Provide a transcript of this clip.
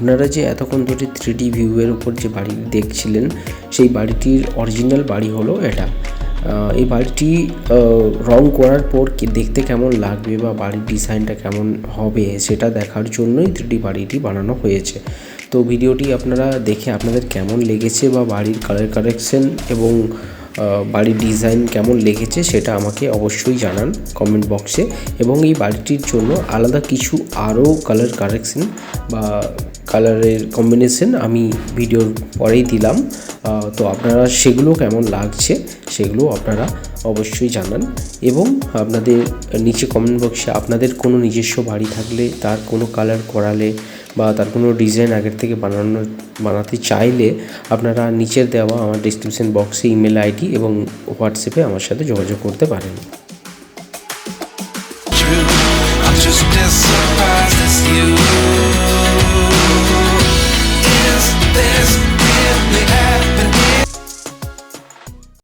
আপনারা যে এতক্ষণ ধরে 3D ভিউয়ের উপর যে বাড়ি দেখছিলেন, সেই বাড়িটির অরিজিনাল বাড়ি হলো এটা। এই বাড়িটি রং করার পর দেখতে কেমন লাগবে বা বাড়ির ডিজাইনটা কেমন হবে সেটা দেখার জন্যই 3D বাড়িটি বানানো হয়েছে। তো ভিডিওটি আপনারা দেখে আপনাদের কেমন লেগেছে বা বাড়ির কালার কারেকশন এবং বাড়ির ডিজাইন কেমন লেগেছে সেটা আমাকে অবশ্যই জানান কমেন্ট বক্সে। এবং এই বাড়িটির জন্য আলাদা কিছু আরও কালার কারেকশন বা কালারের কম্বিনেশন আমি ভিডিওর পরেই দিলাম। তো আপনারা সেগুলো কেমন লাগছে সেগুলো আপনারা অবশ্যই জানান। এবং আপনাদের নিচে কমেন্ট বক্সে আপনাদের কোনো নিজস্ব বাড়ি থাকলে তার কোনো কালার করালে বা তার কোনো ডিজাইন আগের থেকে বানাতে চাইলে আপনারা নিচের দেওয়া আমার ডেসক্রিপশন বক্সে ইমেল আইডি এবং হোয়াটসঅ্যাপে আমার সাথে যোগাযোগ করতে পারেন।